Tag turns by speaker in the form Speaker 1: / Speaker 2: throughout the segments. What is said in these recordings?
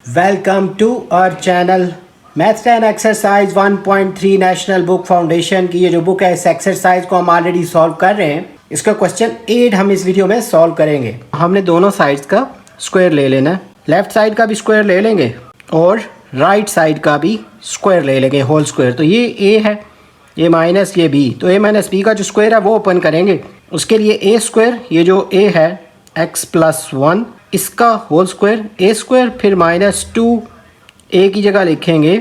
Speaker 1: Welcome to our channel maths and exercise 1.3 national book foundation की ये जो book है, इस एक्सरसाइज को हम ऑलरेडी सॉल्व कर रहे हैं। इसका क्वेश्चन 8 हम इस वीडियो में सॉल्व करेंगे। हमने दोनों साइड्स का स्क्वायर ले लेना है, लेफ्ट साइड का भी स्क्वायर ले लेंगे और राइट साइड का भी स्क्वायर ले लेंगे, होल स्क्वायर। तो ये ए है, ये माइनस ये बी, तो ए माइनस बी का जो स्क्वायर है वो ओपन करेंगे। उसके लिए ए स्क्वायर, ये जो ए है एक्स प्लस 1, इसका होल स्क्वायर ए स्क्वायर, फिर -2 ए की जगह लिखेंगे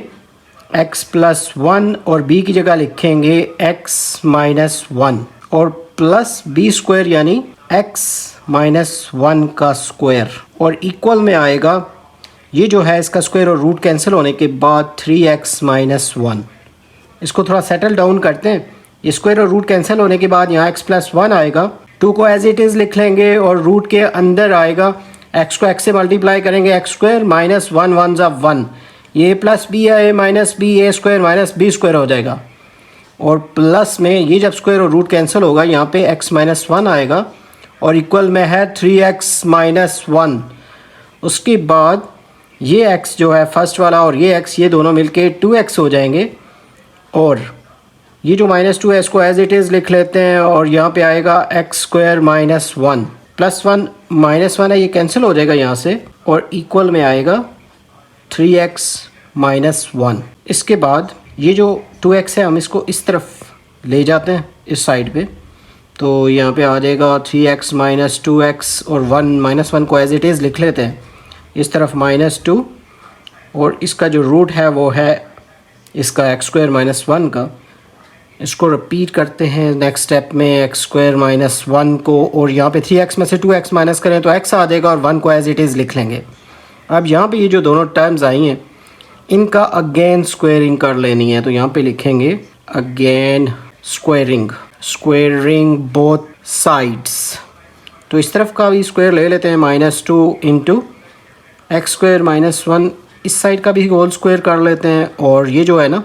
Speaker 1: एक्स प्लस 1 और बी की जगह लिखेंगे एक्स माइनस 1 और प्लस बी स्क्वायर यानी एक्स माइनस 1 का स्क्वायर, और इक्वल में आएगा ये जो है इसका स्क्वायर और रूट कैंसिल होने के बाद 3x माइनस 1। इसको थोड़ा सेटल डाउन करते हैं। ये स्क्वायर और रूट कैंसिल होने के बाद यहाँ x प्लस 1 आएगा, 2 को एज इट इज़ लिख लेंगे और रूट के अंदर आएगा x को x से मल्टीप्लाई करेंगे, एक्स स्क्वायर माइनस 1 1 ज़ा 1, ये प्लस बी है, ए माइनस बी, ए स्क्वायर माइनस बी स्क्वायर हो जाएगा। और प्लस में ये जब स्क्वायर और रूट कैंसिल होगा यहाँ पे x माइनस 1 आएगा और इक्वल में है 3x माइनस 1। उसके बाद ये x जो है फर्स्ट वाला और ये x, ये दोनों मिलके 2x हो जाएंगे और ये जो -2 है इसको एज इट इज़ लिख लेते हैं और यहाँ पे आएगा x square minus 1 plus 1 minus 1 है, ये कैंसिल हो जाएगा यहाँ से और इक्वल में आएगा 3x माइनस 1। इसके बाद ये जो 2x है हम इसको इस तरफ ले जाते हैं इस साइड पे, तो यहाँ पे आ जाएगा 3x माइनस 2x और 1 माइनस 1 को एज इट इज़ लिख लेते हैं इस तरफ -2, और इसका जो रूट है वो है इसका एक्स स्क्वायर माइनस 1 का। इसको रिपीट करते हैं नेक्स्ट स्टेप में एक्स स्क्वायर माइनस 1 को, और यहाँ पे 3x में से 2x माइनस करें तो x आ जाएगा और 1 को एज इट इज़ लिख लेंगे। अब यहाँ पे ये जो दोनों टर्म्स आई हैं इनका अगेन स्क्वायरिंग कर लेनी है, तो यहाँ पे लिखेंगे अगेन स्क्वायरिंग बोथ साइड्स। तो इस तरफ का भी स्क्वायर ले लेते हैं, -2 इंटू एक्स स्क्वायर माइनस 1, इस साइड का भी होल स्क्वायर कर लेते हैं और ये जो है ना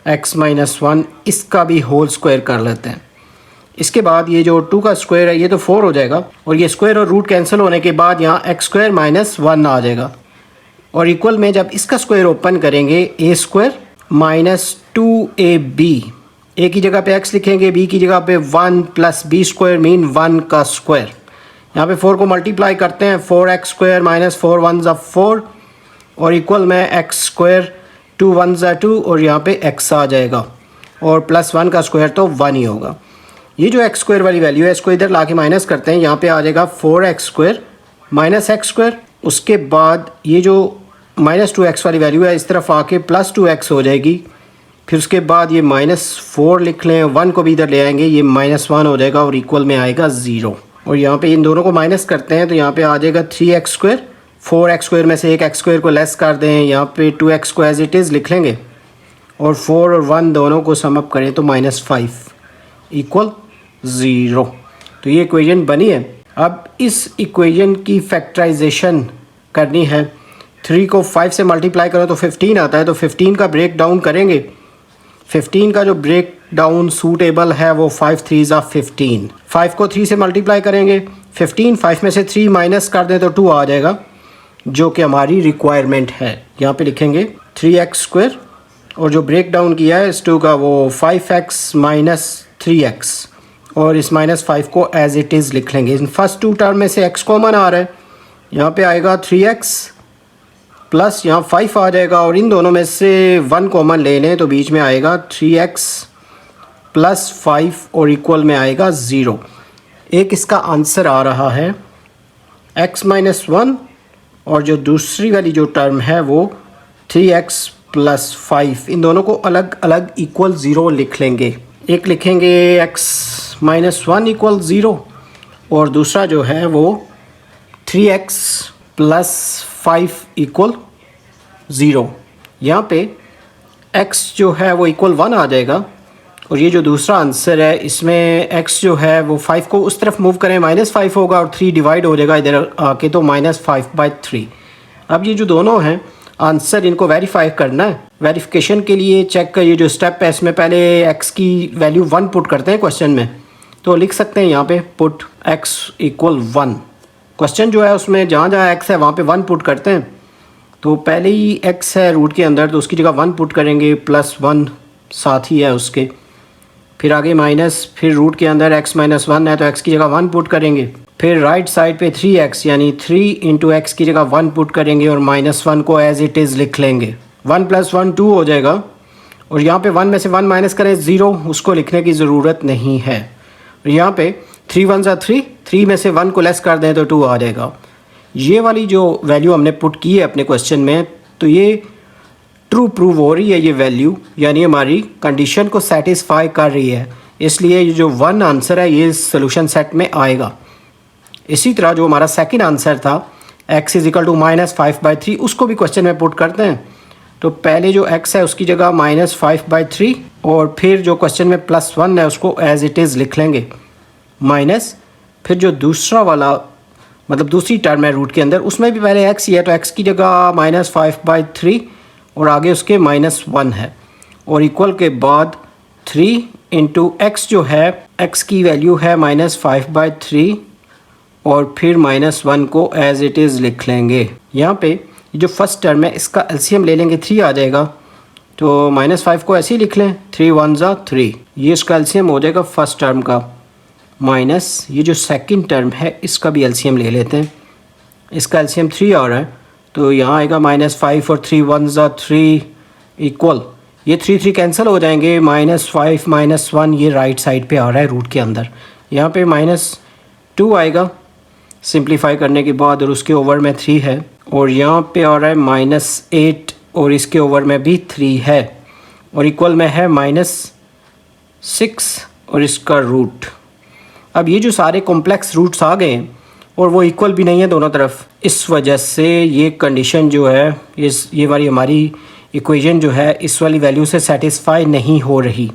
Speaker 1: x माइनस 1, इसका भी होल स्क्वायर कर लेते हैं। इसके बाद ये जो 2 का स्क्वायर है ये तो 4 हो जाएगा और ये स्क्वायर और रूट कैंसिल होने के बाद यहाँ एक्स स्क्वायर माइनस 1 आ जाएगा और इक्वल में जब इसका स्क्वायर ओपन करेंगे ए स्क्वायर माइनस 2ab, ए की जगह पे x लिखेंगे, b की जगह पे 1 प्लस बी स्क्वायर मीन 1 का स्क्वायर। यहाँ पे 4 को मल्टीप्लाई करते हैं, 4x स्क्वायर माइनस 4 1 ज़ा 4 और इक्वल में एक्स स्क्वायर 2 1 ज़ा 2 और यहाँ पे x आ जाएगा और प्लस 1 का स्क्वायर तो 1 ही होगा। ये जो एक्स स्क्वायर वाली वैल्यू है इसको इधर ला के माइनस करते हैं, यहाँ पे आ जाएगा 4x square minus x square. उसके बाद ये जो -2x वाली वैल्यू है इस तरफ आके प्लस 2x हो जाएगी, फिर उसके बाद ये -4 लिख लें, 1 को भी इधर ले आएंगे, ये -1 हो जाएगा और इक्वल में आएगा 0। और यहाँ पे इन दोनों को माइनस करते हैं तो यहाँ पे आ जाएगा 3x स्क्वायर, 4x स्क्वायर में से एक एक्स स्क्वायर को लेस कर दें, यहाँ पे 2x को एज इट इज़ लिख लेंगे और 4 और 1 दोनों को सम अप करें तो -5 इक्वल 0। तो ये इक्वेशन बनी है। अब इस इक्वेशन की फैक्टराइजेशन करनी है। 3 को 5 से मल्टीप्लाई करो तो 15 आता है, तो 15 का ब्रेक डाउन करेंगे। 15 का जो ब्रेक डाउन सूटेबल है वो 5 3 ज़ा 15, 5 को 3 से मल्टीप्लाई करेंगे, 15 5 में से 3 माइनस कर दें तो 2 आ जाएगा जो कि हमारी रिक्वायरमेंट है। यहाँ पे लिखेंगे 3x स्क्वायर और जो ब्रेक डाउन किया है इस 2 का वो 5x माइनस 3x और इस -5 को एज इट इज़ लिख लेंगे। इन फर्स्ट 2 टर्म में से x कॉमन आ रहा है, यहाँ पे आएगा 3x प्लस यहाँ 5 आ जाएगा और इन दोनों में से 1 कॉमन ले लें तो बीच में आएगा 3x प्लस 5 और इक्वल में आएगा 0। एक इसका आंसर आ रहा है x माइनस 1 और जो दूसरी वाली जो टर्म है वो 3x प्लस 5, इन दोनों को अलग अलग इक्वल 0 लिख लेंगे। एक लिखेंगे x माइनस 1 इक्वल 0 और दूसरा जो है वो 3x प्लस 5 इक्वल 0। यहाँ पे x जो है वो इक्वल 1 आ जाएगा और ये जो दूसरा आंसर है इसमें x जो है वो 5 को उस तरफ मूव करें -5 होगा और 3 डिवाइड हो जाएगा इधर आके तो -5/3। अब ये जो दोनों हैं आंसर, इनको वेरीफाई करना है। वेरिफिकेशन के लिए चेक का ये जो स्टेप है इसमें पहले x की वैल्यू 1 पुट करते हैं क्वेश्चन में, तो लिख सकते हैं यहाँ पे पुट x इक्वल 1। क्वेश्चन जो है उसमें जहाँ जहाँ x है वहाँ पे 1 पुट करते हैं तो पहले ही x है रूट के अंदर, तो उसकी जगह 1 पुट करेंगे, +1 साथ ही है उसके। फिर आगे माइनस, फिर रूट के अंदर x - 1 है तो x की जगह 1 पुट करेंगे। फिर राइट साइड पे 3x यानी 3 × x की जगह 1 पुट करेंगे और -1 को एज इट इज़ लिख लेंगे। 1 + 1 2 हो जाएगा और यहाँ पे 1 में से 1 माइनस करें 0, उसको लिखने की ज़रूरत नहीं है। और यहाँ पे 3 × 1 = 3, 3 में से 1 को लेस कर दें तो 2 आ जाएगा। ये वाली जो वैल्यू हमने पुट की है अपने क्वेश्चन में, तो ये ट्रू प्रूव हो रही है ये वैल्यू, यानी हमारी कंडीशन को सेटिस्फाई कर रही है, इसलिए ये जो 1 आंसर है ये सोल्यूशन सेट में आएगा। इसी तरह जो हमारा सेकंड आंसर था x = -5/3, उसको भी क्वेश्चन में पुट करते हैं। तो पहले जो x है उसकी जगह -5/3 और फिर जो क्वेश्चन में +1 है उसको एज इट इज़ लिख लेंगे, माइनस फिर जो दूसरा वाला मतलब दूसरी टर्म है रूट के अंदर, उसमें भी पहले x ही है तो x की जगह -5/3 और आगे उसके -1 है और इक्वल के बाद 3 × x जो है, x की वैल्यू है -5/3 और फिर -1 को एज इट इज़ लिख लेंगे। यहाँ पे जो फर्स्ट टर्म है इसका एलसीएम ले लेंगे, 3 आ जाएगा, तो -5 को ऐसे ही लिख लें, 3 × 1 = 3, ये इसका एलसीएम हो जाएगा फर्स्ट टर्म का। माइनस ये जो सेकंड टर्म है इसका भी एलसीएम ले लेते हैं, इसका एलसीएम 3 आ रहा है तो यहाँ आएगा -5 और 3 × 1 = 3 इक्वल, ये 3 कैंसिल हो जाएंगे, -5 -1 ये राइट साइड पे आ रहा है रूट के अंदर। यहाँ पे -2 आएगा सिंप्लीफाई करने के बाद और उसके ओवर में 3 है और यहाँ पे आ रहा है -8 और इसके ओवर में भी 3 है और इक्वल में है -6 और इसका रूट। अब ये जो सारे कॉम्प्लेक्स रूट्स आ गए हैं और वो इक्वल भी नहीं है दोनों तरफ, इस वजह से ये कंडीशन जो है ये वाली हमारी इक्वेशन जो है इस वाली वैल्यू से सेटिस्फाई नहीं हो रही,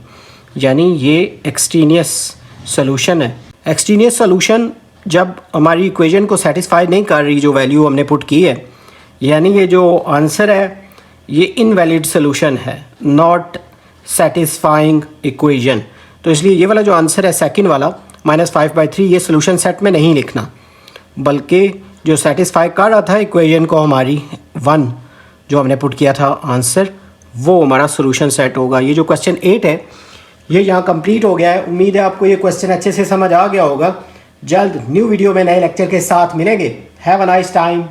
Speaker 1: यानी ये एक्सट्रीनियस सॉल्यूशन है। एक्सट्रीनियस सॉल्यूशन जब हमारी इक्वेशन को सेटिस्फाई नहीं कर रही जो वैल्यू हमने पुट की है, यानी ये जो आंसर है ये इनवैलिड सॉल्यूशन है, नॉट सेटिस्फाइंग इक्वेशन। तो इसलिए ये वाला जो आंसर है सेकंड वाला -5/3 ये सॉल्यूशन सेट में नहीं लिखना, बल्कि जो सेटिस्फाई कर रहा था इक्वेशन को हमारी 1 जो हमने पुट किया था आंसर, वो हमारा सॉल्यूशन सेट होगा। ये जो क्वेश्चन 8 है ये यहाँ कंप्लीट हो गया है। उम्मीद है आपको ये क्वेश्चन अच्छे से समझ आ गया होगा। जल्द न्यू वीडियो में नए लेक्चर के साथ मिलेंगे। Have a nice time.